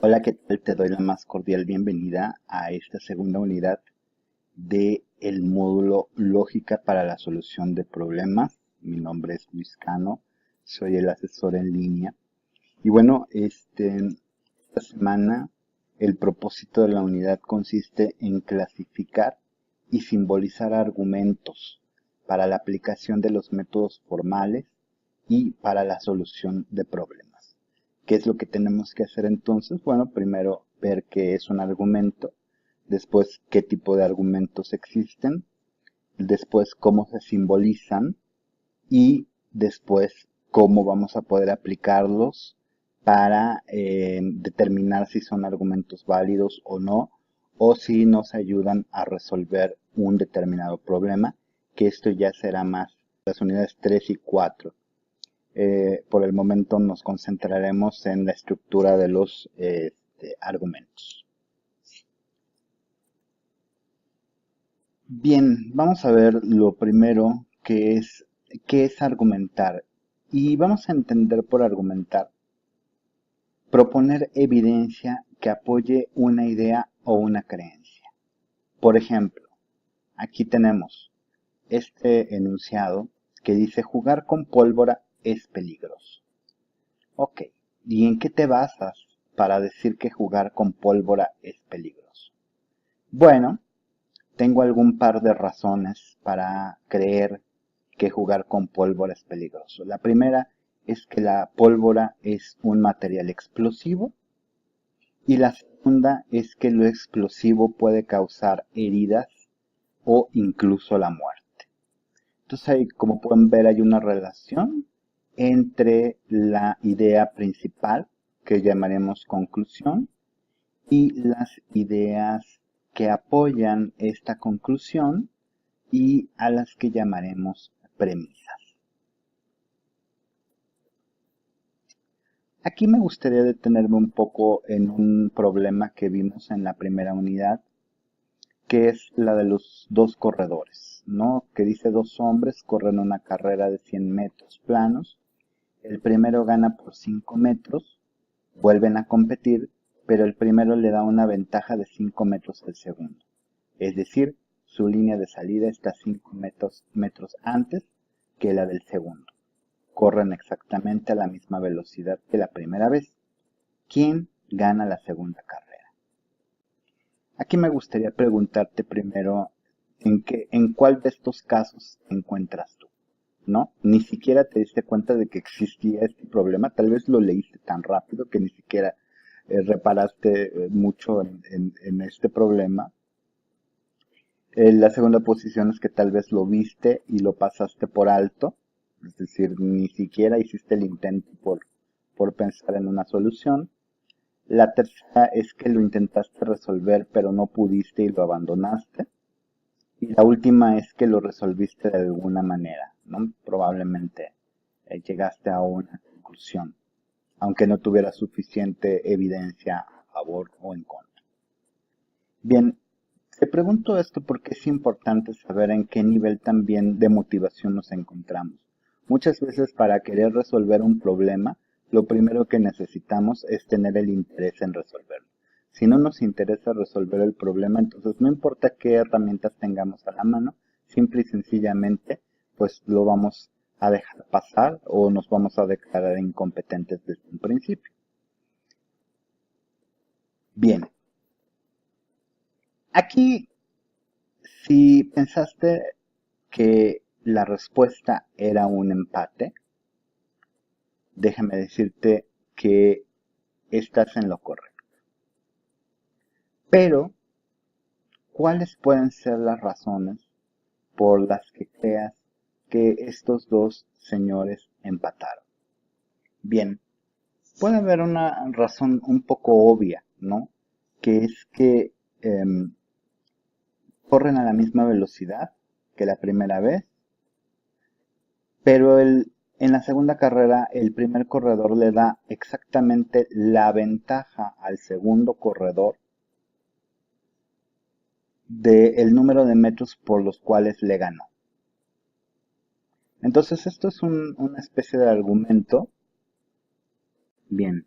Hola, ¿qué tal? Te doy la más cordial bienvenida a esta segunda unidad de el módulo Lógica para la solución de problemas. Mi nombre es Luis Cano, soy el asesor en línea. Y bueno, esta semana el propósito de la unidad consiste en clasificar y simbolizar argumentos para la aplicación de los métodos formales y para la solución de problemas. ¿Qué es lo que tenemos que hacer entonces? Bueno, primero ver qué es un argumento, después qué tipo de argumentos existen, después cómo se simbolizan y después cómo vamos a poder aplicarlos para determinar si son argumentos válidos o no, o si nos ayudan a resolver un determinado problema, que esto ya será más las unidades 3 y 4. Por el momento nos concentraremos en la estructura de los argumentos. Bien, vamos a ver lo primero qué es argumentar. Y vamos a entender por argumentar proponer evidencia que apoye una idea o una creencia. Por ejemplo, aquí tenemos este enunciado que dice jugar con pólvora es peligroso. Ok, ¿y en qué te basas para decir que jugar con pólvora es peligroso? Bueno, tengo algún par de razones para creer que jugar con pólvora es peligroso. La primera es que la pólvora es un material explosivo y la segunda es que lo explosivo puede causar heridas o incluso la muerte. Entonces, ahí, como pueden ver, hay una relación entre la idea principal, que llamaremos conclusión, y las ideas que apoyan esta conclusión y a las que llamaremos premisas. Aquí me gustaría detenerme un poco en un problema que vimos en la primera unidad, que es la de los dos corredores, ¿no? Que dice dos hombres corren una carrera de 100 metros planos, el primero gana por 5 metros, vuelven a competir, pero el primero le da una ventaja de 5 metros al segundo. Es decir, su línea de salida está 5 metros antes que la del segundo. Corren exactamente a la misma velocidad que la primera vez. ¿Quién gana la segunda carrera? Aquí me gustaría preguntarte primero en cuál de estos casos te encuentras tú, ¿no? Ni siquiera te diste cuenta de que existía este problema, tal vez lo leíste tan rápido que ni siquiera reparaste mucho en este problema. La segunda posición es que tal vez lo viste y lo pasaste por alto, es decir, ni siquiera hiciste el intento por pensar en una solución. La tercera es que lo intentaste resolver pero no pudiste y lo abandonaste. Y la última es que lo resolviste de alguna manera, ¿no? Probablemente llegaste a una conclusión, aunque no tuvieras suficiente evidencia a favor o en contra. Bien, te pregunto esto porque es importante saber en qué nivel también de motivación nos encontramos. Muchas veces para querer resolver un problema, lo primero que necesitamos es tener el interés en resolverlo. Si no nos interesa resolver el problema, entonces no importa qué herramientas tengamos a la mano, simple y sencillamente, pues lo vamos a dejar pasar o nos vamos a declarar incompetentes desde un principio. Bien, aquí si pensaste que la respuesta era un empate, déjame decirte que estás en lo correcto. Pero, ¿cuáles pueden ser las razones por las que creas que estos dos señores empataron? Bien, puede haber una razón un poco obvia, ¿no? Que es que corren a la misma velocidad que la primera vez, pero en la segunda carrera el primer corredor le da exactamente la ventaja al segundo corredor del número de metros por los cuales le ganó. Entonces esto es una especie de argumento. Bien,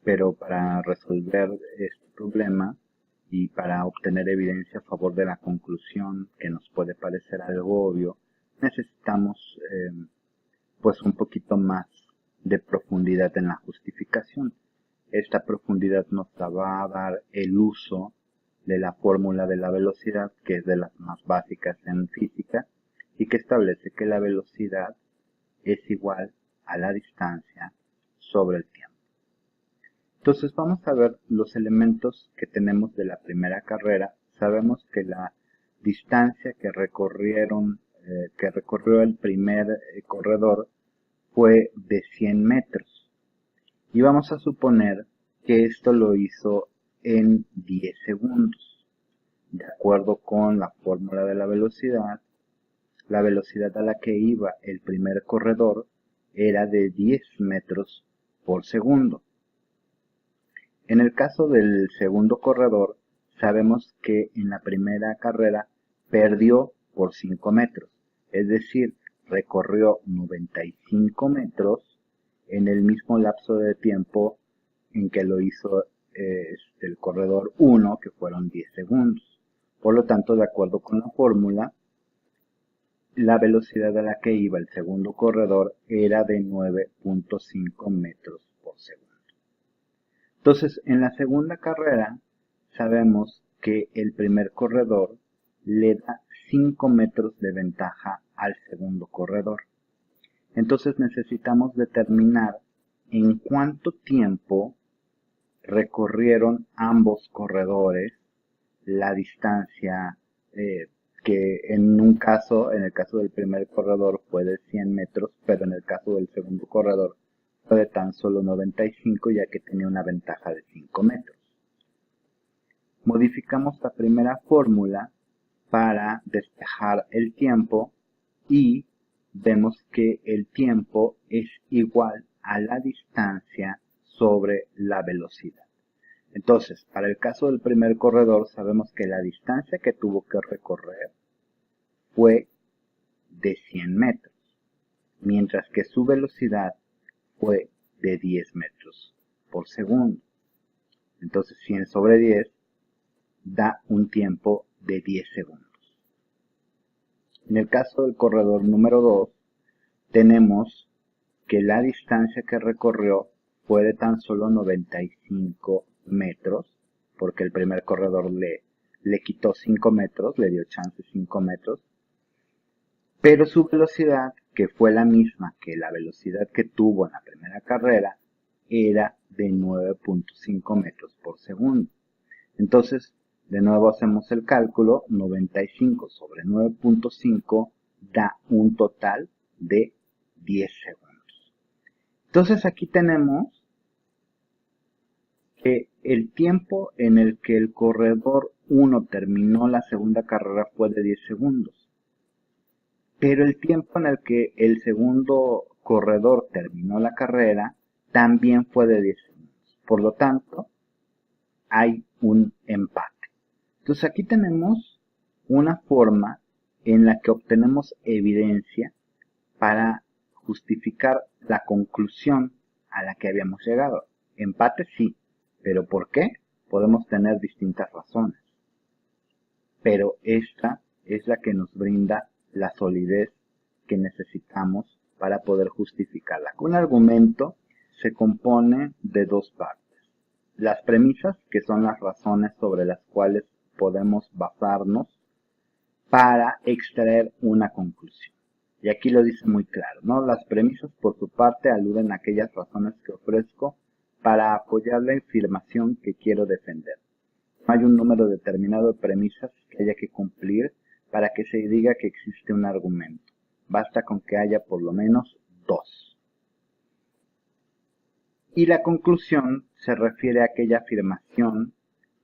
pero para resolver este problema y para obtener evidencia a favor de la conclusión que nos puede parecer algo obvio, necesitamos pues un poquito más de profundidad en la justificación. Esta profundidad nos va a dar el uso de la fórmula de la velocidad, que es de las más básicas en física, y que establece que la velocidad es igual a la distancia sobre el tiempo. Entonces vamos a ver los elementos que tenemos de la primera carrera. Sabemos que la distancia que recorrió el primer corredor fue de 100 metros. Y vamos a suponer que esto lo hizo en 10 segundos. De acuerdo con la fórmula de la velocidad a la que iba el primer corredor era de 10 metros por segundo. En el caso del segundo corredor, sabemos que en la primera carrera perdió por 5 metros, es decir, recorrió 95 metros en el mismo lapso de tiempo en que lo hizo el corredor 1, que fueron 10 segundos. Por lo tanto, de acuerdo con la fórmula, la velocidad a la que iba el segundo corredor era de 9.5 metros por segundo. Entonces, en la segunda carrera, sabemos que el primer corredor le da 5 metros de ventaja al segundo corredor. Entonces necesitamos determinar en cuánto tiempo recorrieron ambos corredores la distancia que en el caso del primer corredor fue de 100 metros, pero en el caso del segundo corredor fue de tan solo 95, ya que tenía una ventaja de 5 metros. Modificamos la primera fórmula para despejar el tiempo y vemos que el tiempo es igual a la distancia sobre la velocidad. Entonces, para el caso del primer corredor, sabemos que la distancia que tuvo que recorrer fue de 100 metros, mientras que su velocidad fue de 10 metros por segundo. Entonces, 100 sobre 10 da un tiempo de 10 segundos. En el caso del corredor número 2, tenemos que la distancia que recorrió fue de tan solo 95 metros, porque el primer corredor le quitó 5 metros, le dio chance 5 metros, pero su velocidad, que fue la misma que la velocidad que tuvo en la primera carrera, era de 9.5 metros por segundo. Entonces, de nuevo hacemos el cálculo, 95 sobre 9.5 da un total de 10 segundos. Entonces aquí tenemos que el tiempo en el que el corredor 1 terminó la segunda carrera fue de 10 segundos. Pero el tiempo en el que el segundo corredor terminó la carrera también fue de 10 segundos. Por lo tanto, hay un empate. Entonces aquí tenemos una forma en la que obtenemos evidencia para justificar la conclusión a la que habíamos llegado. Empate sí, pero ¿por qué? Podemos tener distintas razones. Pero esta es la que nos brinda la solidez que necesitamos para poder justificarla. Un argumento se compone de dos partes. Las premisas, que son las razones sobre las cuales podemos basarnos para extraer una conclusión. Y aquí lo dice muy claro, ¿no? Las premisas, por su parte, aluden a aquellas razones que ofrezco para apoyar la afirmación que quiero defender. No hay un número determinado de premisas que haya que cumplir para que se diga que existe un argumento. Basta con que haya por lo menos 2. Y la conclusión se refiere a aquella afirmación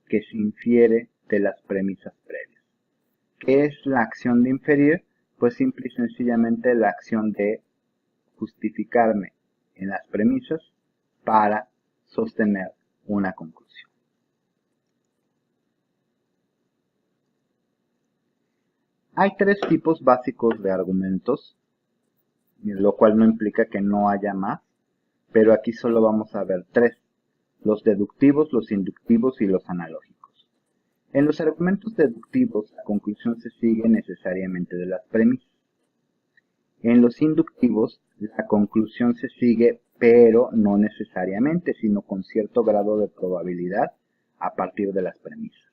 que se infiere de las premisas previas. ¿Qué es la acción de inferir? Pues simple y sencillamente la acción de justificarme en las premisas para sostener una conclusión. Hay 3 tipos básicos de argumentos, lo cual no implica que no haya más, pero aquí solo vamos a ver 3. los deductivos, los inductivos y los analógicos. En los argumentos deductivos, la conclusión se sigue necesariamente de las premisas. En los inductivos, la conclusión se sigue, pero no necesariamente, sino con cierto grado de probabilidad a partir de las premisas.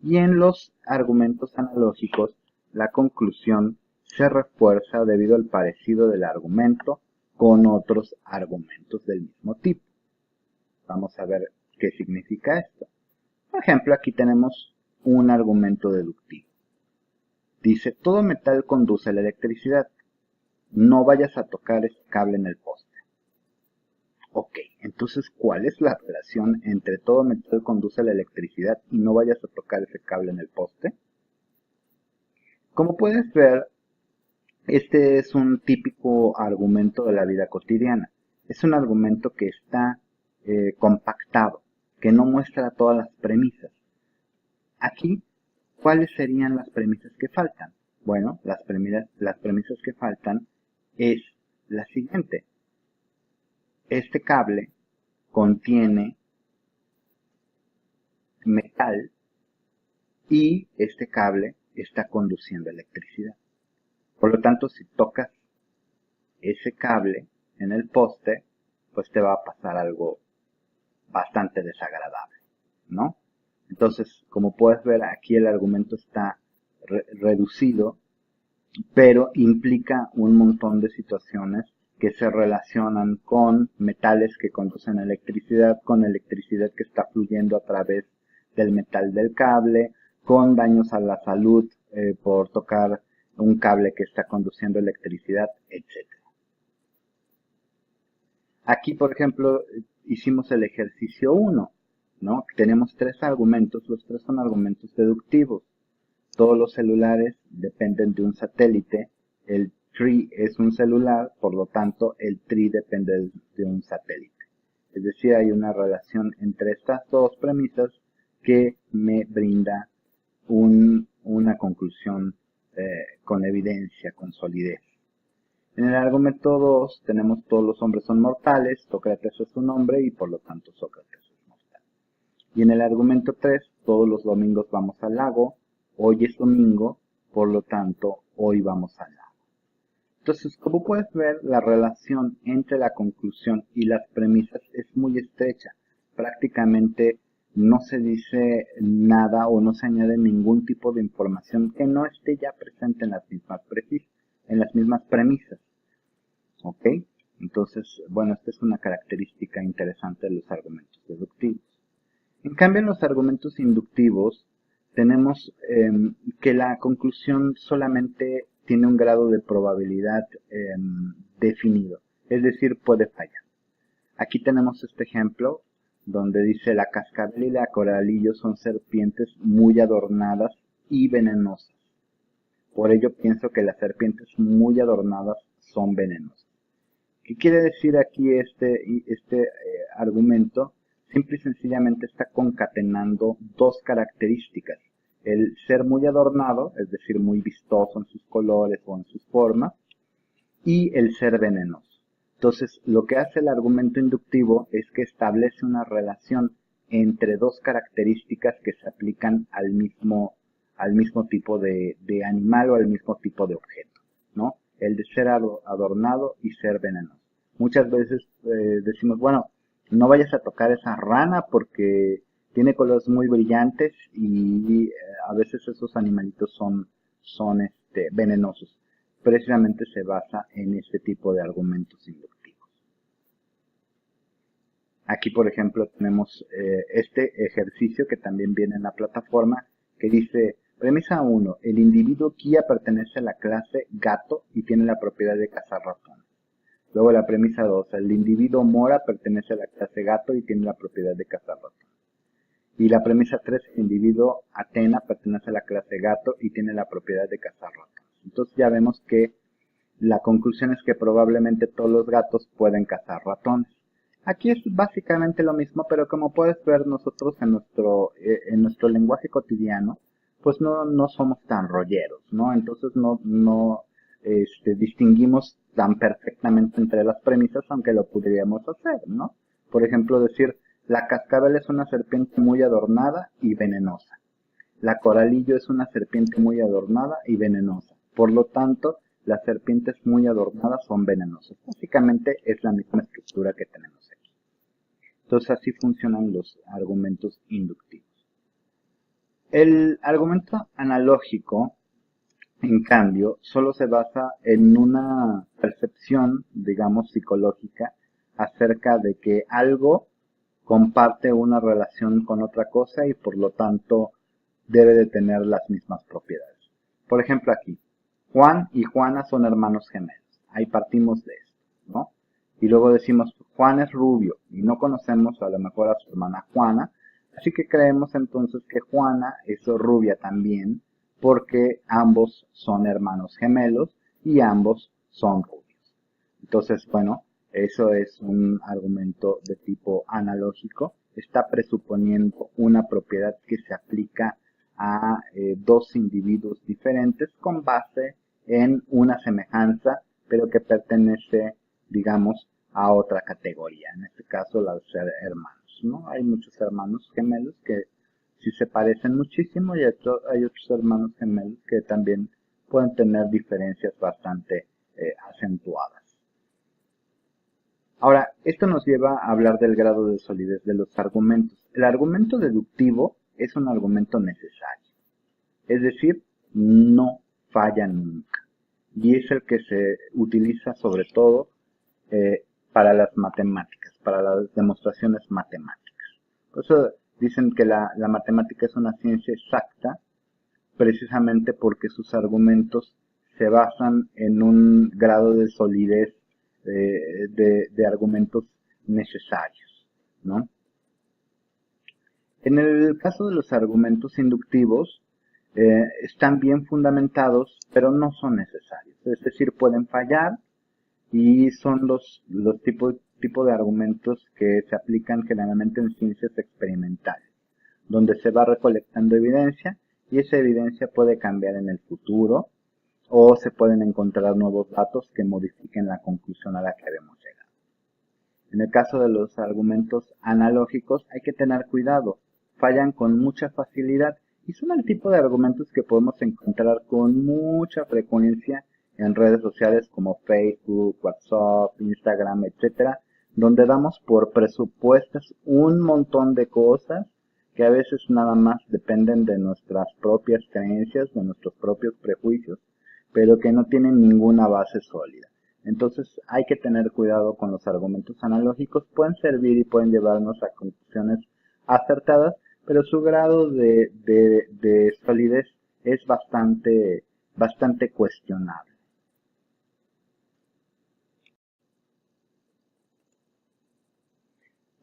Y en los argumentos analógicos, la conclusión se refuerza debido al parecido del argumento con otros argumentos del mismo tipo. Vamos a ver qué significa esto. Por ejemplo, aquí tenemos un argumento deductivo. Dice, todo metal conduce la electricidad. No vayas a tocar ese cable en el poste. Ok, entonces, ¿cuál es la relación entre todo metal conduce la electricidad y no vayas a tocar ese cable en el poste? Como puedes ver, este es un típico argumento de la vida cotidiana. Es un argumento que está compactado, que no muestra todas las premisas. Aquí, ¿cuáles serían las premisas que faltan? Bueno, las premisas que faltan es la siguiente. Este cable contiene metal y este cable está conduciendo electricidad. Por lo tanto, si tocas ese cable en el poste, pues te va a pasar algo bastante desagradable, ¿no? Entonces, como puedes ver, aquí el argumento está reducido, pero implica un montón de situaciones que se relacionan con metales que conducen electricidad, con electricidad que está fluyendo a través del metal del cable, con daños a la salud por tocar un cable que está conduciendo electricidad, etc. Aquí, por ejemplo, hicimos el ejercicio 1, ¿no? Tenemos tres argumentos, los tres son argumentos deductivos. Todos los celulares dependen de un satélite, el tree es un celular, por lo tanto el tree depende de un satélite. Es decir, hay una relación entre estas dos premisas que me brinda una conclusión con evidencia, con solidez. En el argumento 2 tenemos todos los hombres son mortales, Sócrates es un hombre y por lo tanto Sócrates es mortal. Y en el argumento 3, todos los domingos vamos al lago, hoy es domingo, por lo tanto hoy vamos al lago. Entonces, como puedes ver, la relación entre la conclusión y las premisas es muy estrecha. Prácticamente no se dice nada o no se añade ningún tipo de información que no esté ya presente en las mismas premisas. ¿Ok? Entonces, bueno, esta es una característica interesante de los argumentos deductivos. En cambio, en los argumentos inductivos, tenemos que la conclusión solamente tiene un grado de probabilidad definido, es decir, puede fallar. Aquí tenemos este ejemplo donde dice la cascabel y la coralillo son serpientes muy adornadas y venenosas. Por ello pienso que las serpientes muy adornadas son venenosas. ¿Qué quiere decir aquí este argumento? Simple y sencillamente está concatenando dos características. El ser muy adornado, es decir, muy vistoso en sus colores o en sus formas, y el ser venenoso. Entonces, lo que hace el argumento inductivo es que establece una relación entre dos características que se aplican al mismo tipo de animal o al mismo tipo de objeto, ¿no? El de ser adornado y ser venenoso. Muchas veces decimos, bueno, no vayas a tocar esa rana porque tiene colores muy brillantes y a veces esos animalitos son venenosos. Precisamente se basa en este tipo de argumentos inductivos. Aquí, por ejemplo, tenemos este ejercicio que también viene en la plataforma que dice, premisa 1, el individuo guía pertenece a la clase gato y tiene la propiedad de cazar ratones. Luego la premisa 2, el individuo mora pertenece a la clase gato y tiene la propiedad de cazar ratones. Y la premisa 3, el individuo Atena pertenece a la clase gato y tiene la propiedad de cazar ratones. Entonces ya vemos que la conclusión es que probablemente todos los gatos pueden cazar ratones. Aquí es básicamente lo mismo, pero como puedes ver nosotros en nuestro lenguaje cotidiano, pues no somos tan rolleros, ¿no? Entonces no distinguimos tan perfectamente entre las premisas, aunque lo podríamos hacer, ¿no? Por ejemplo, decir, La cascabel es una serpiente muy adornada y venenosa. La coralillo es una serpiente muy adornada y venenosa. Por lo tanto, las serpientes muy adornadas son venenosas. Básicamente es la misma estructura que tenemos aquí. Entonces así funcionan los argumentos inductivos. El argumento analógico, en cambio, solo se basa en una percepción, digamos, psicológica acerca de que algo comparte una relación con otra cosa y por lo tanto debe de tener las mismas propiedades. Por ejemplo aquí, Juan y Juana son hermanos gemelos. Ahí partimos de esto, ¿no? Y luego decimos, Juan es rubio y no conocemos a lo mejor a su hermana Juana, así que creemos entonces que Juana es rubia también porque ambos son hermanos gemelos y ambos son rubios. Entonces, bueno, eso es un argumento de tipo analógico. Está presuponiendo una propiedad que se aplica a dos individuos diferentes con base en una semejanza, pero que pertenece, digamos, a otra categoría. En este caso, la de ser hermanos, ¿no? Hay muchos hermanos gemelos que sí se parecen muchísimo y hay otros hermanos gemelos que también pueden tener diferencias bastante acentuadas. Ahora, esto nos lleva a hablar del grado de solidez de los argumentos. El argumento deductivo es un argumento necesario, es decir, no falla nunca. Y es el que se utiliza sobre todo para las matemáticas, para las demostraciones matemáticas. Por eso dicen que la matemática es una ciencia exacta, precisamente porque sus argumentos se basan en un grado de solidez de argumentos necesarios, ¿no? En el caso de los argumentos inductivos, están bien fundamentados, pero no son necesarios. Es decir, pueden fallar y son los tipo de argumentos que se aplican generalmente en ciencias experimentales, donde se va recolectando evidencia y esa evidencia puede cambiar en el futuro o se pueden encontrar nuevos datos que modifiquen la conclusión a la que habíamos llegado. En el caso de los argumentos analógicos hay que tener cuidado, fallan con mucha facilidad y son el tipo de argumentos que podemos encontrar con mucha frecuencia en redes sociales como Facebook, WhatsApp, Instagram, etcétera, donde damos por presupuestas un montón de cosas que a veces nada más dependen de nuestras propias creencias, de nuestros propios prejuicios, pero que no tienen ninguna base sólida. Entonces hay que tener cuidado con los argumentos analógicos, pueden servir y pueden llevarnos a conclusiones acertadas, pero su grado de solidez es bastante cuestionable.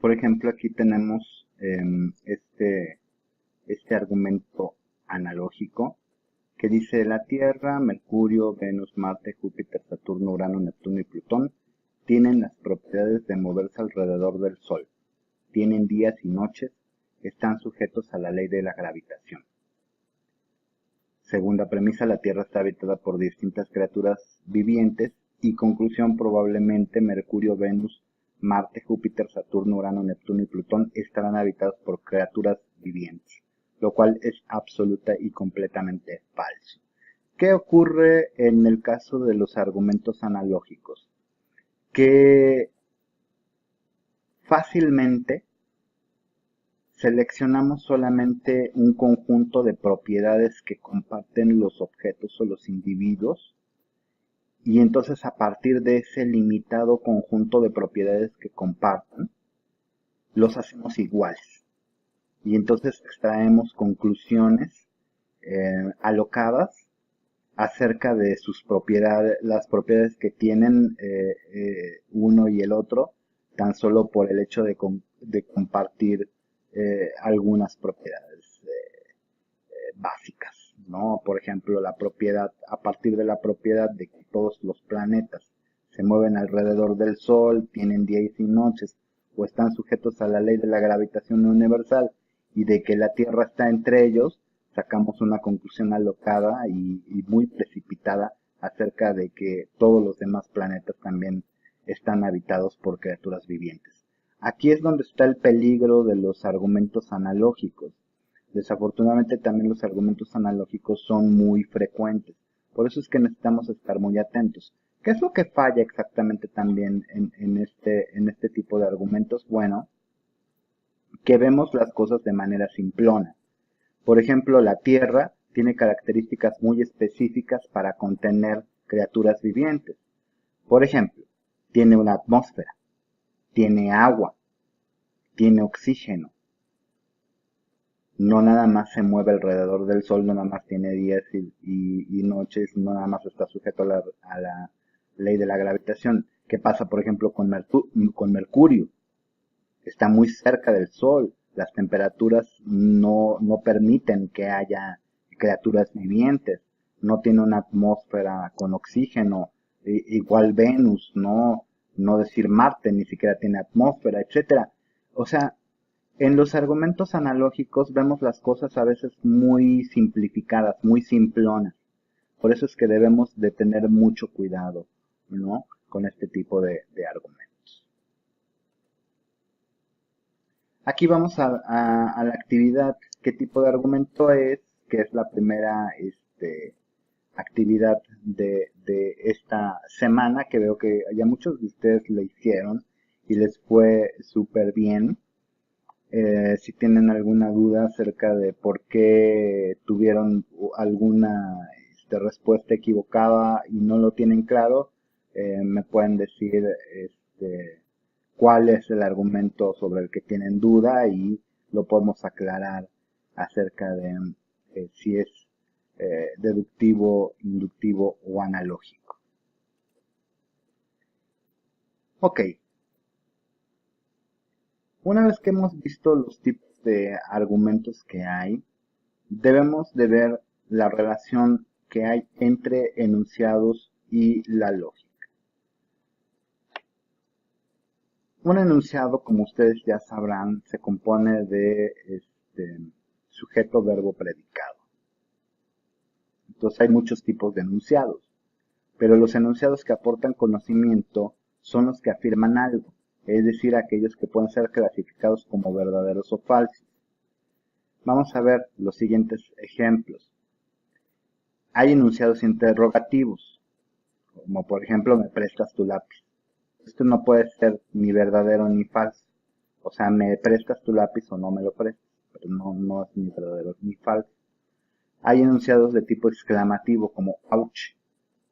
Por ejemplo, aquí tenemos este argumento analógico que dice la Tierra, Mercurio, Venus, Marte, Júpiter, Saturno, Urano, Neptuno y Plutón tienen las propiedades de moverse alrededor del Sol, tienen días y noches, están sujetos a la ley de la gravitación. Segunda premisa, la Tierra está habitada por distintas criaturas vivientes y conclusión, probablemente Mercurio, Venus, Marte, Júpiter, Saturno, Urano, Neptuno y Plutón estarán habitados por criaturas vivientes, lo cual es absoluta y completamente falso. ¿Qué ocurre en el caso de los argumentos analógicos? Que fácilmente seleccionamos solamente un conjunto de propiedades que comparten los objetos o los individuos y entonces a partir de ese limitado conjunto de propiedades que comparten, los hacemos iguales. Y entonces extraemos conclusiones alocadas acerca de sus propiedades, las propiedades que tienen uno y el otro, tan solo por el hecho de compartir algunas propiedades básicas, ¿no? Por ejemplo, la propiedad, a partir de la propiedad de que todos los planetas se mueven alrededor del Sol, tienen días y noches, o están sujetos a la ley de la gravitación universal, y de que la Tierra está entre ellos, sacamos una conclusión alocada y muy precipitada acerca de que todos los demás planetas también están habitados por criaturas vivientes. Aquí es donde está el peligro de los argumentos analógicos. Desafortunadamente también los argumentos analógicos son muy frecuentes. Por eso es que necesitamos estar muy atentos. ¿Qué es lo que falla exactamente también en este tipo de argumentos? Bueno, que vemos las cosas de manera simplona. Por ejemplo, la Tierra tiene características muy específicas para contener criaturas vivientes. Por ejemplo, tiene una atmósfera, tiene agua, tiene oxígeno. No nada más se mueve alrededor del Sol, no nada más tiene días y noches, no nada más está sujeto a la ley de la gravitación. ¿Qué pasa, por ejemplo, con Mercurio? Está muy cerca del Sol, las temperaturas no permiten que haya criaturas vivientes, no tiene una atmósfera con oxígeno, igual Venus, no decir Marte, ni siquiera tiene atmósfera, etcétera. O sea, en los argumentos analógicos vemos las cosas a veces muy simplificadas, muy simplonas. Por eso es que debemos de tener mucho cuidado, ¿no? Con este tipo de argumentos. Aquí vamos a la actividad, qué tipo de argumento es, que es la primera actividad de esta semana, que veo que ya muchos de ustedes la hicieron y les fue súper bien. Si tienen alguna duda acerca de por qué tuvieron alguna respuesta equivocada y no lo tienen claro, me pueden decir cuál es el argumento sobre el que tienen duda y lo podemos aclarar acerca de si es deductivo, inductivo o analógico. Ok, una vez que hemos visto los tipos de argumentos que hay, debemos de ver la relación que hay entre enunciados y la lógica. Un enunciado, como ustedes ya sabrán, se compone de sujeto, verbo, predicado. Entonces hay muchos tipos de enunciados, pero los enunciados que aportan conocimiento son los que afirman algo, es decir, aquellos que pueden ser clasificados como verdaderos o falsos. Vamos a ver los siguientes ejemplos. Hay enunciados interrogativos, como por ejemplo, ¿me prestas tu lápiz? Esto no puede ser ni verdadero ni falso. O sea, ¿me prestas tu lápiz o no me lo prestas? Pero no es ni verdadero ni falso. Hay enunciados de tipo exclamativo, como ouch.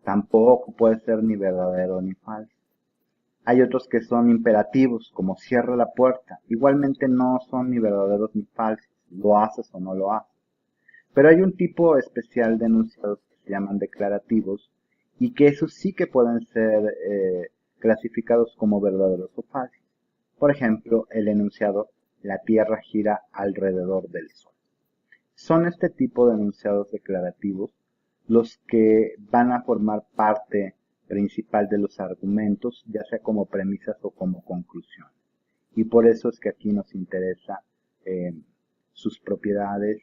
Tampoco puede ser ni verdadero ni falso. Hay otros que son imperativos, como cierra la puerta. Igualmente no son ni verdaderos ni falsos. Lo haces o no lo haces. Pero hay un tipo especial de enunciados que se llaman declarativos y que esos sí que pueden ser clasificados como verdaderos o falsos. Por ejemplo, el enunciado la Tierra gira alrededor del Sol. Son este tipo de enunciados declarativos los que van a formar parte principal de los argumentos, ya sea como premisas o como conclusiones. Y por eso es que aquí nos interesa sus propiedades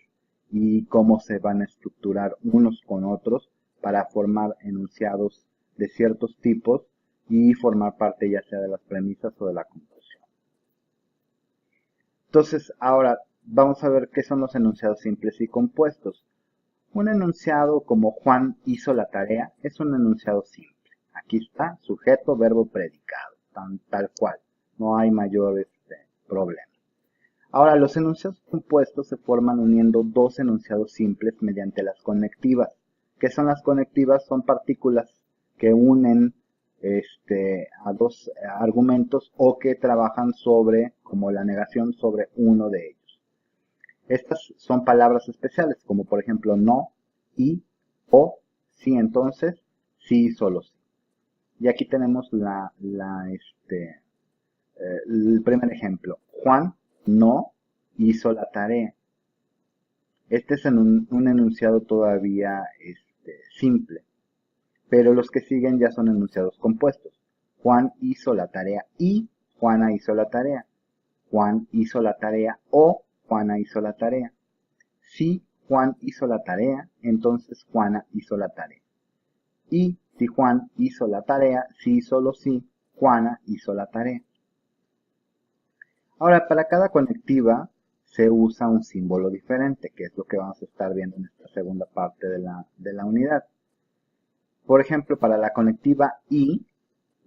y cómo se van a estructurar unos con otros para formar enunciados de ciertos tipos y formar parte ya sea de las premisas o de la conclusión. Entonces, ahora vamos a ver qué son los enunciados simples y compuestos. Un enunciado como Juan hizo la tarea es un enunciado simple. Aquí está, sujeto, verbo, predicado, tal cual. No hay mayor problema. Ahora, los enunciados compuestos se forman uniendo dos enunciados simples mediante las conectivas. ¿Qué son las conectivas? Son partículas que unen a dos argumentos o que trabajan sobre, como la negación, sobre uno de ellos. Estas son palabras especiales, como por ejemplo no, y, o, sí, entonces, sí, solo sí. Y aquí tenemos el primer ejemplo. Juan no hizo la tarea. Este es un enunciado todavía simple, pero los que siguen ya son enunciados compuestos. Juan hizo la tarea y Juana hizo la tarea. Juan hizo la tarea o Juana hizo la tarea. Si Juan hizo la tarea, entonces Juana hizo la tarea. Y si Juan hizo la tarea, sí, solo sí, Juana hizo la tarea. Ahora, para cada conectiva se usa un símbolo diferente, que es lo que vamos a estar viendo en esta segunda parte de la unidad. Por ejemplo, para la conectiva I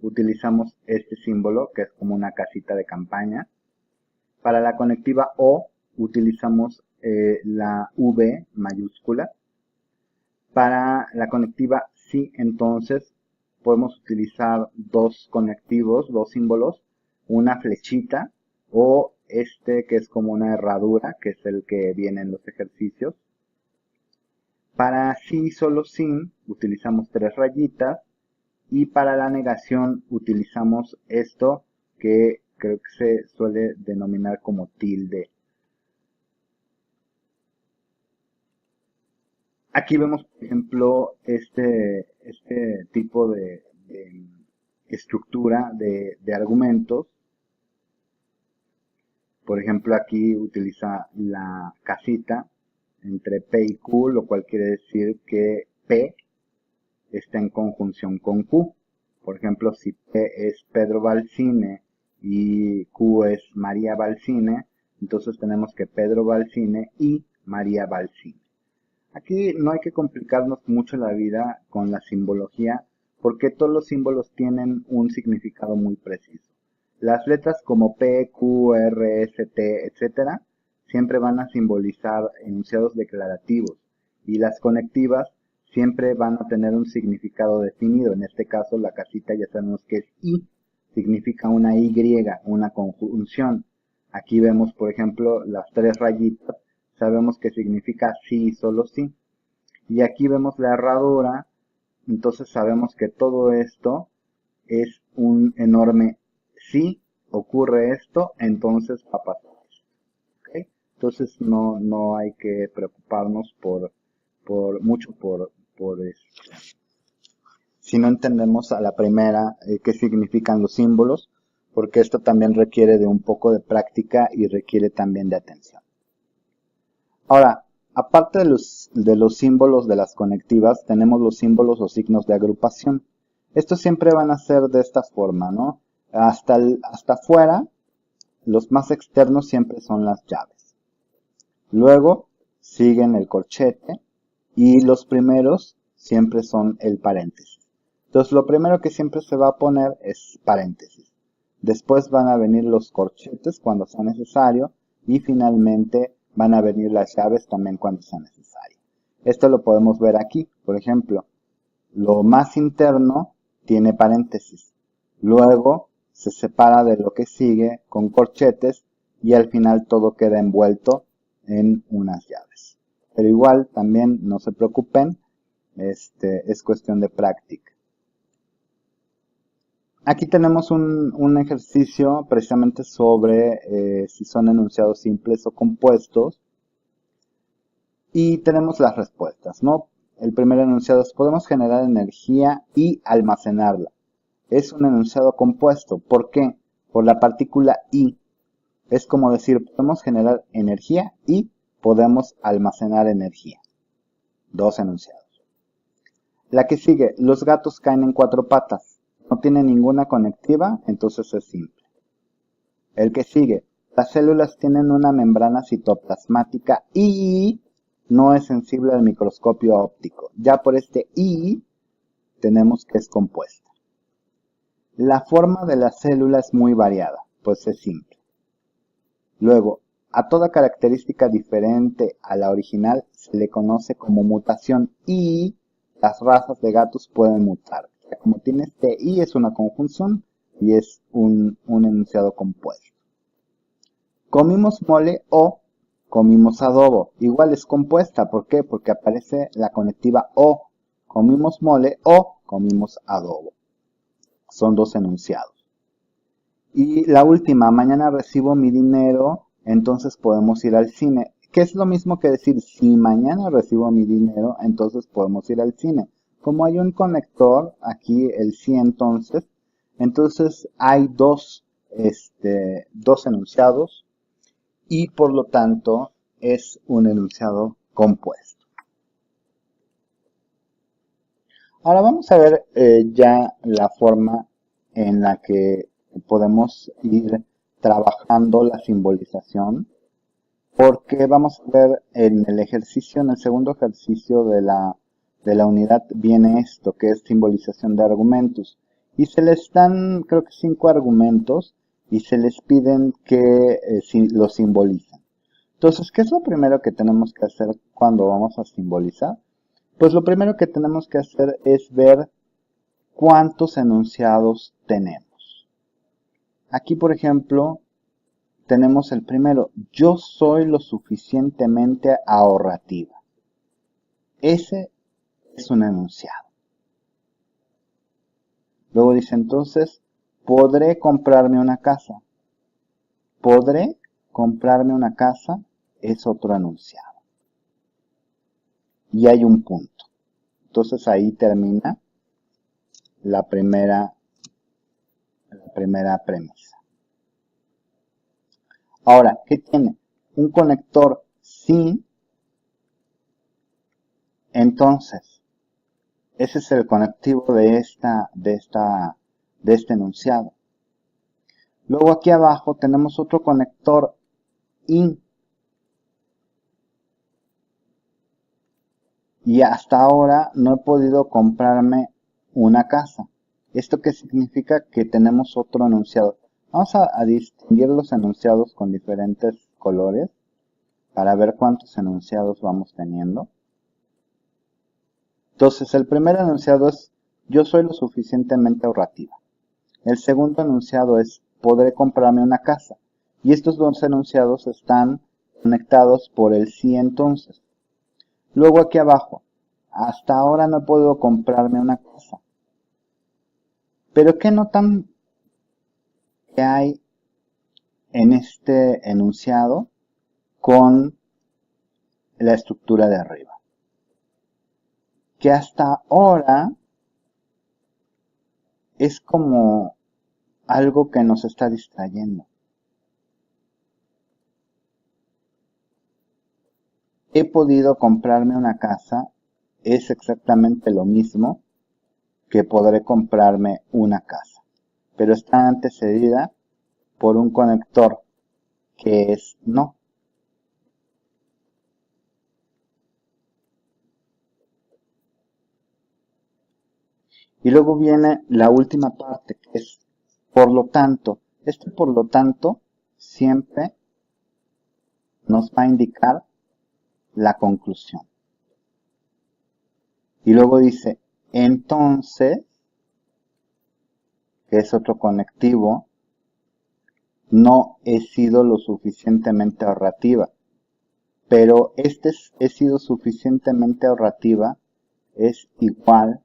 utilizamos este símbolo, que es como una casita de campaña. Para la conectiva O utilizamos la V mayúscula. Para la conectiva SI, entonces, podemos utilizar dos conectivos, dos símbolos, una flechita o este que es como una herradura, que es el que viene en los ejercicios. Para sí, solo sin, utilizamos tres rayitas. Y para la negación utilizamos esto que creo que se suele denominar como tilde. Aquí vemos, por ejemplo, este tipo de estructura de argumentos. Por ejemplo, aquí utiliza la casita entre P y Q, lo cual quiere decir que P está en conjunción con Q. Por ejemplo, si P es Pedro va al cine y Q es María va al cine, entonces tenemos que Pedro va al cine y María va al cine. Aquí no hay que complicarnos mucho la vida con la simbología, porque todos los símbolos tienen un significado muy preciso. Las letras como P, Q, R, S, T, etcétera, siempre van a simbolizar enunciados declarativos, y las conectivas siempre van a tener un significado definido. En este caso, la casita ya sabemos que es I, significa una Y, una conjunción. Aquí vemos, por ejemplo, las tres rayitas, sabemos que significa sí y solo sí. Y aquí vemos la herradura, entonces sabemos que todo esto es un enorme si ocurre esto, entonces va a pasar esto. ¿Okay? Entonces no hay que preocuparnos mucho por esto. Si no entendemos a la primera qué significan los símbolos, porque esto también requiere de un poco de práctica y requiere también de atención. Ahora, aparte de los símbolos de las conectivas, tenemos los símbolos o signos de agrupación. Estos siempre van a ser de esta forma, ¿no? Hasta afuera, los más externos siempre son las llaves. Luego siguen el corchete y los primeros siempre son el paréntesis. Entonces, lo primero que siempre se va a poner es paréntesis. Después van a venir los corchetes cuando sea necesario y finalmente van a venir las llaves también cuando sea necesario. Esto lo podemos ver aquí. Por ejemplo, lo más interno tiene paréntesis. Luego se separa de lo que sigue con corchetes y al final todo queda envuelto en unas llaves. Pero igual también no se preocupen, es cuestión de práctica. Aquí tenemos un ejercicio precisamente sobre si son enunciados simples o compuestos. Y tenemos las respuestas, ¿no? El primer enunciado es, podemos generar energía y almacenarla. Es un enunciado compuesto. ¿Por qué? Por la partícula y. Es como decir, podemos generar energía y podemos almacenar energía. Dos enunciados. La que sigue, los gatos caen en cuatro patas. No tiene ninguna conectiva, entonces es simple. El que sigue, las células tienen una membrana citoplasmática y no es sensible al microscopio óptico. Ya por este y tenemos que es compuesta. La forma de la célula es muy variada, pues es simple. Luego, a toda característica diferente a la original se le conoce como mutación y las razas de gatos pueden mutar. Como tiene este y es una conjunción y es un enunciado compuesto. Comimos mole o comimos adobo. Igual es compuesta. ¿Por qué? Porque aparece la conectiva o. Comimos mole o comimos adobo. Son dos enunciados. Y la última, mañana recibo mi dinero, entonces podemos ir al cine. Que es lo mismo que decir, si mañana recibo mi dinero, entonces podemos ir al cine. Como hay un conector, aquí el sí entonces hay dos enunciados y por lo tanto es un enunciado compuesto. Ahora vamos a ver ya la forma en la que podemos ir trabajando la simbolización, porque vamos a ver en el ejercicio, en el segundo ejercicio de la unidad viene esto, que es simbolización de argumentos. Y se les dan, creo que 5 argumentos, y se les piden que lo simbolicen. Entonces, ¿qué es lo primero que tenemos que hacer cuando vamos a simbolizar? Pues lo primero que tenemos que hacer es ver cuántos enunciados tenemos. Aquí, por ejemplo, tenemos el primero, yo soy lo suficientemente ahorrativa. Ese es un enunciado. Luego dice entonces, podré comprarme una casa. Podré comprarme una casa es otro enunciado. Y hay un punto. Entonces ahí termina la primera premisa. Ahora, ¿qué tiene? Un conector sin. Entonces, ese es el conectivo de este enunciado. Luego aquí abajo tenemos otro conector in. Y hasta ahora no he podido comprarme una casa. ¿Esto qué significa? Que tenemos otro enunciado. Vamos a distinguir los enunciados con diferentes colores para ver cuántos enunciados vamos teniendo. Entonces, el primer enunciado es yo soy lo suficientemente ahorrativa. El segundo enunciado es podré comprarme una casa. Y estos dos enunciados están conectados por el sí entonces. Luego aquí abajo, hasta ahora no he podido comprarme una casa. Pero ¿qué notan que hay en este enunciado con la estructura de arriba? Que hasta ahora es como algo que nos está distrayendo. He podido comprarme una casa es exactamente lo mismo que podré comprarme una casa, pero está antecedida por un conector que es no. Y luego viene la última parte, que es por lo tanto. Este por lo tanto siempre nos va a indicar la conclusión. Y luego dice, entonces, que es otro conectivo, no he sido lo suficientemente ahorrativa. Pero he sido suficientemente ahorrativa es igual.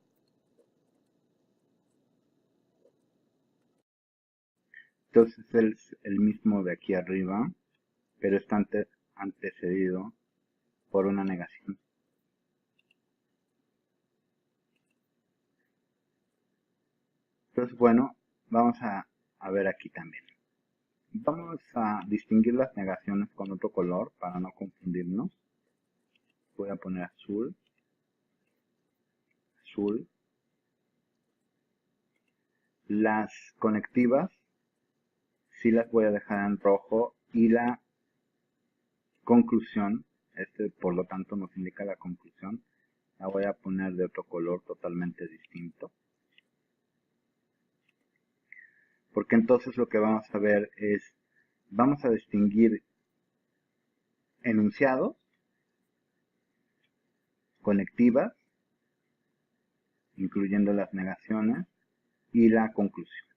Entonces es el mismo de aquí arriba, pero está antecedido por una negación. Entonces, bueno, vamos a ver aquí también. Vamos a distinguir las negaciones con otro color para no confundirnos. Voy a poner azul, azul. Las conectivas sí las voy a dejar en rojo y la conclusión, por lo tanto nos indica la conclusión, la voy a poner de otro color totalmente distinto. Porque entonces lo que vamos a ver es, vamos a distinguir enunciados, conectivas, incluyendo las negaciones, y la conclusión.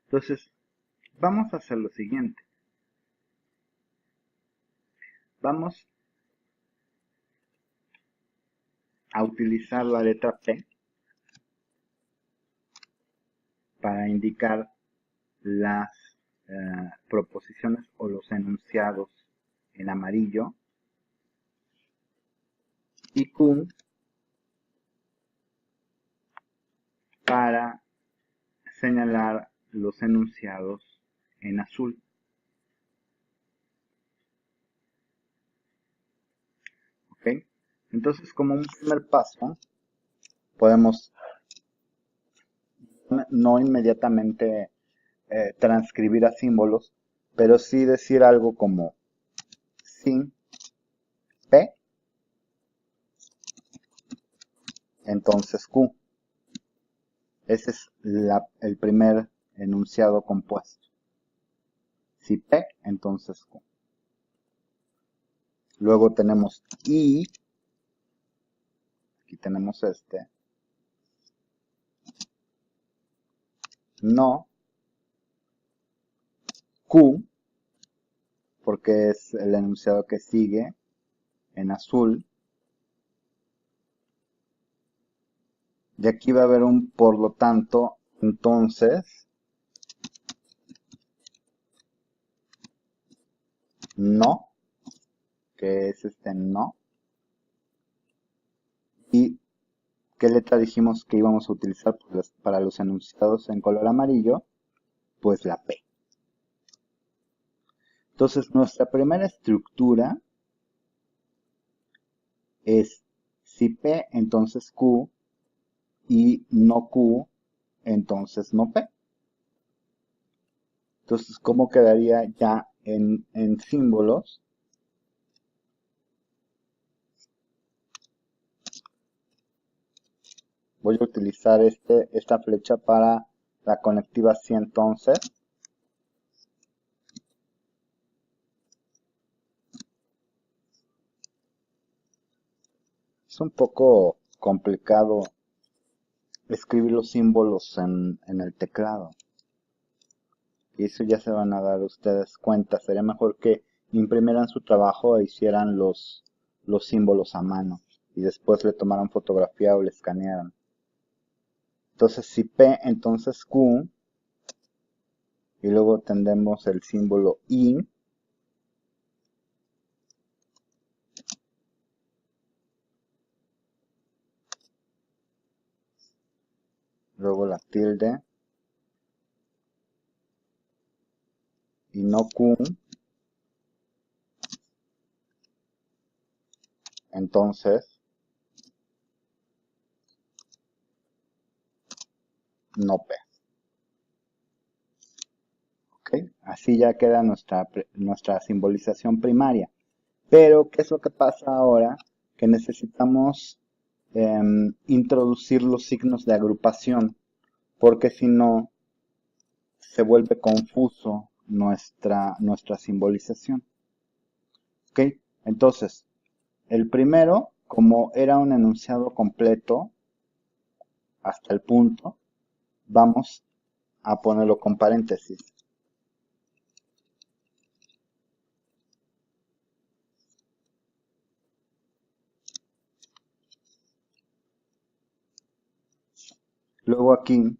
Entonces, vamos a hacer lo siguiente. Vamos a utilizar la letra P para indicar las proposiciones o los enunciados en amarillo y Q para señalar los enunciados en azul. ¿Ok? Entonces, como un primer paso, podemos no inmediatamente transcribir a símbolos, pero sí decir algo como sin P, entonces Q. Ese es el primer enunciado compuesto. Si P, entonces Q. Luego tenemos I, aquí tenemos este, no, Q, porque es el enunciado que sigue en azul. Y aquí va a haber un por lo tanto, entonces, no, que es este no. ¿Y qué letra dijimos que íbamos a utilizar para los enunciados en color amarillo? Pues la P. Entonces, nuestra primera estructura es si P, entonces Q, y no Q, entonces no P. Entonces, ¿cómo quedaría ya en símbolos? Voy a utilizar esta flecha para la conectiva sí entonces. Es un poco complicado escribir los símbolos en el teclado. Y eso ya se van a dar ustedes cuenta. Sería mejor que imprimieran su trabajo e hicieran los símbolos a mano. Y después le tomaran fotografía o le escanearan. Entonces si P, entonces Q. Y luego tendremos el símbolo I. Luego la tilde. Y no Q. Entonces no P. ¿Ok? Así ya queda nuestra simbolización primaria. Pero, ¿qué es lo que pasa ahora? Que necesitamos introducir los signos de agrupación, porque si no, se vuelve confuso nuestra simbolización. ¿Ok? Entonces, el primero, como era un enunciado completo, hasta el punto, vamos a ponerlo con paréntesis. Luego aquí,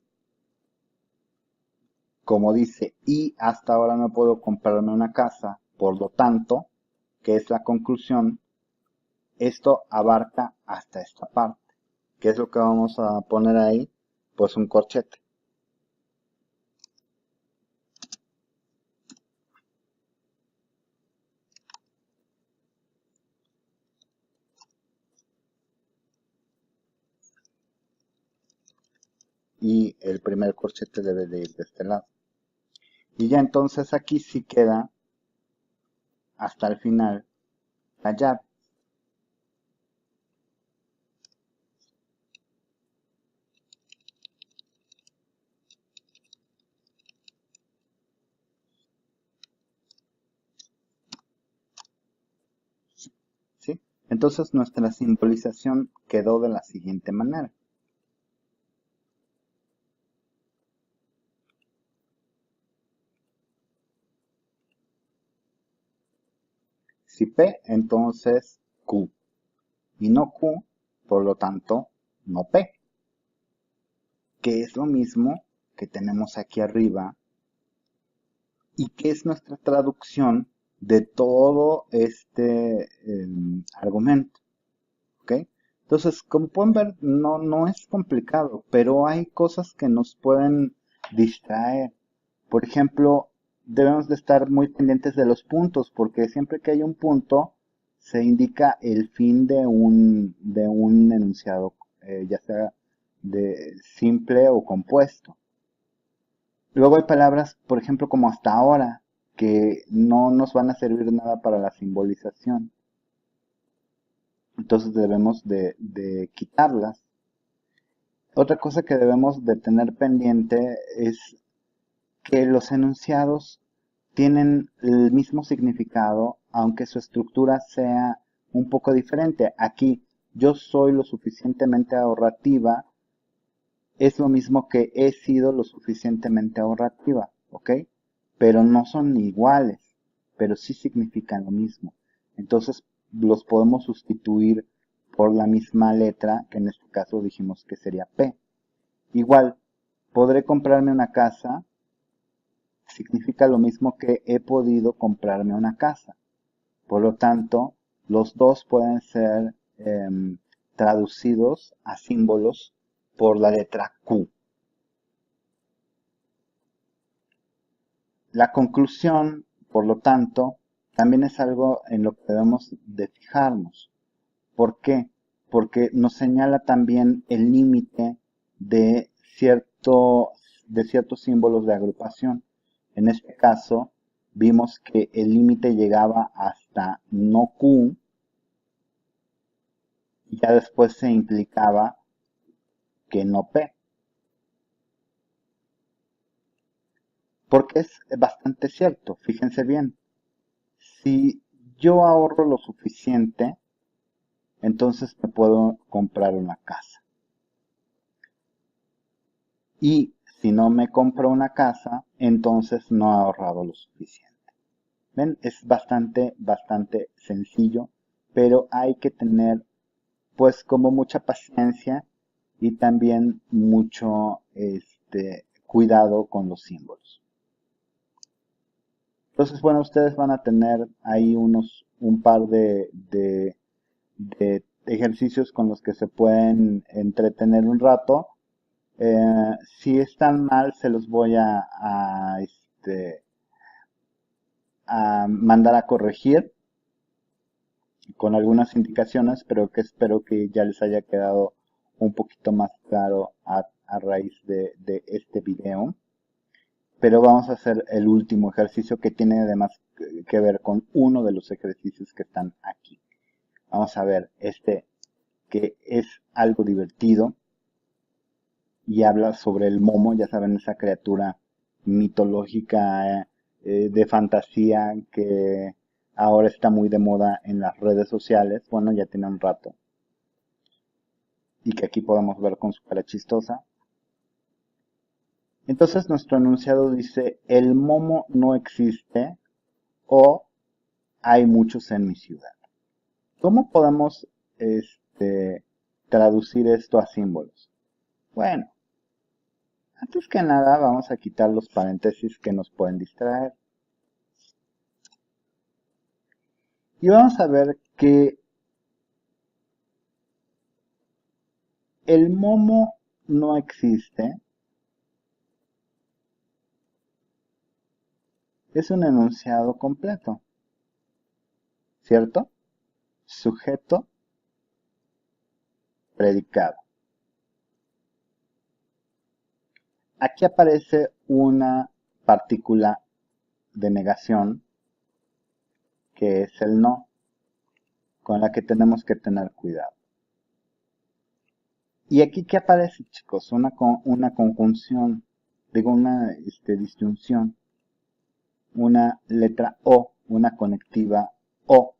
como dice, y hasta ahora no puedo comprarme una casa, por lo tanto, que es la conclusión, esto abarca hasta esta parte. ¿Qué es lo que vamos a poner ahí? Pues un corchete. Y el primer corchete debe de ir de este lado. Y ya entonces aquí sí queda hasta el final la llave. ¿Sí? Entonces nuestra simbolización quedó de la siguiente manera. Si P, entonces Q. Y no Q, por lo tanto, no P. Que es lo mismo que tenemos aquí arriba y que es nuestra traducción de todo este argumento. ¿Ok? Entonces, como pueden ver, no es complicado, pero hay cosas que nos pueden distraer. Por ejemplo, debemos de estar muy pendientes de los puntos, porque siempre que hay un punto, se indica el fin de un enunciado, ya sea de simple o compuesto. Luego hay palabras, por ejemplo, como hasta ahora, que no nos van a servir nada para la simbolización. Entonces debemos de quitarlas. Otra cosa que debemos de tener pendiente es que los enunciados tienen el mismo significado, aunque su estructura sea un poco diferente. Aquí, yo soy lo suficientemente ahorrativa, es lo mismo que he sido lo suficientemente ahorrativa, ¿ok? Pero no son iguales, pero sí significan lo mismo. Entonces, los podemos sustituir por la misma letra, que en este caso dijimos que sería P. Igual, podré comprarme una casa, significa lo mismo que he podido comprarme una casa. Por lo tanto, los dos pueden ser traducidos a símbolos por la letra Q. La conclusión, por lo tanto, también es algo en lo que debemos de fijarnos. ¿Por qué? Porque nos señala también el límite de ciertos símbolos de agrupación. En este caso, vimos que el límite llegaba hasta no Q y ya después se implicaba que no P. Porque es bastante cierto, fíjense bien. Si yo ahorro lo suficiente, entonces me puedo comprar una casa. Y si no me compro una casa, entonces no he ahorrado lo suficiente. ¿Ven? Es bastante sencillo, pero hay que tener pues como mucha paciencia y también mucho cuidado con los símbolos. Entonces, bueno, ustedes van a tener ahí un par de ejercicios con los que se pueden entretener un rato. Si están mal, se los voy a mandar a corregir con algunas indicaciones, pero que espero que ya les haya quedado un poquito más claro a raíz de este video. Pero vamos a hacer el último ejercicio que tiene además que ver con uno de los ejercicios que están aquí. Vamos a ver que es algo divertido y habla sobre el momo, ya saben, esa criatura mitológica de fantasía que ahora está muy de moda en las redes sociales, bueno, ya tiene un rato, y que aquí podemos ver con su cara chistosa. Entonces nuestro enunciado dice, el momo no existe o hay muchos en mi ciudad. ¿Cómo podemos traducir esto a símbolos? Bueno, antes que nada vamos a quitar los paréntesis que nos pueden distraer. Y vamos a ver que el momo no existe. Es un enunciado completo, ¿cierto? Sujeto, predicado. Aquí aparece una partícula de negación que es el no, con la que tenemos que tener cuidado. Y aquí ¿qué aparece, chicos? Una conjunción, digo una disyunción, una letra O, una conectiva O.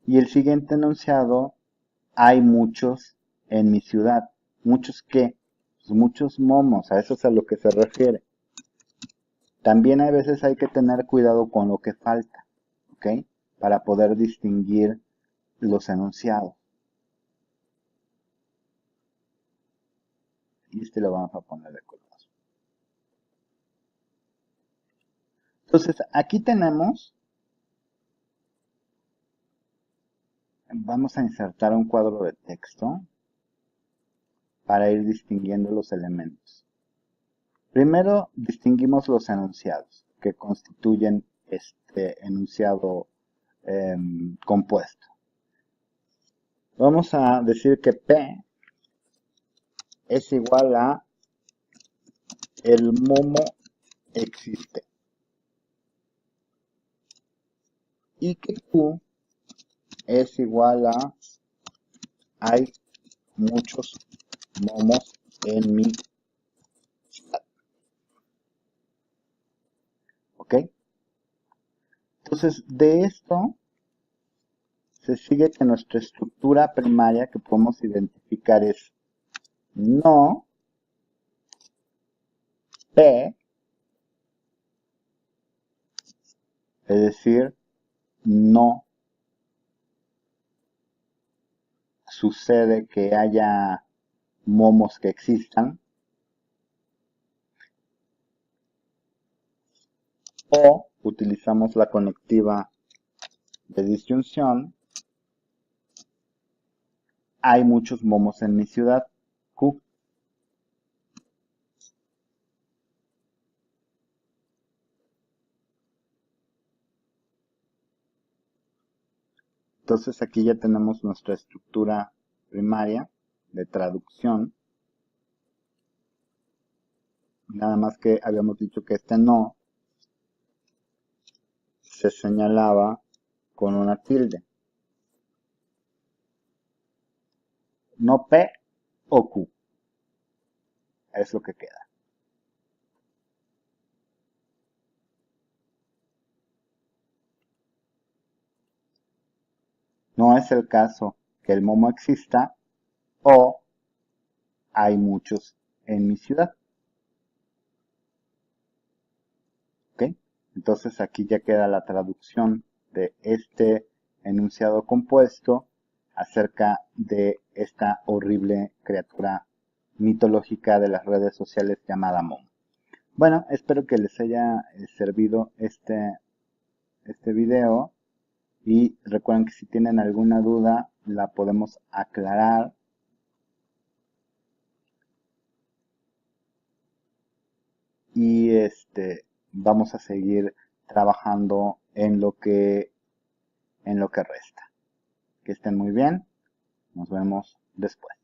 Y el siguiente enunciado, hay muchos en mi ciudad. ¿Muchos qué? Pues muchos momos, a eso es a lo que se refiere. También a veces hay que tener cuidado con lo que falta, ¿ok? Para poder distinguir los enunciados. Y lo vamos a poner de color. Entonces, aquí tenemos, vamos a insertar un cuadro de texto para ir distinguiendo los elementos. Primero, distinguimos los enunciados que constituyen este enunciado compuesto. Vamos a decir que P es igual a el momo existe y que Q es igual a hay muchos momos en mi ciudad. ¿Ok? Entonces, de esto se sigue que nuestra estructura primaria que podemos identificar es no P, es decir, no sucede que haya momos que existan, o utilizamos la conectiva de disyunción, hay muchos momos en mi ciudad, Q. Entonces aquí ya tenemos nuestra estructura primaria de traducción. Nada más que habíamos dicho que este no se señalaba con una tilde. No P o Q. Es lo que queda. No es el caso que el momo exista o hay muchos en mi ciudad. ¿Ok? Entonces aquí ya queda la traducción de este enunciado compuesto acerca de esta horrible criatura mitológica de las redes sociales llamada momo. Bueno, espero que les haya servido este video y recuerden que si tienen alguna duda la podemos aclarar y vamos a seguir trabajando en lo que resta. Que estén muy bien, nos vemos después.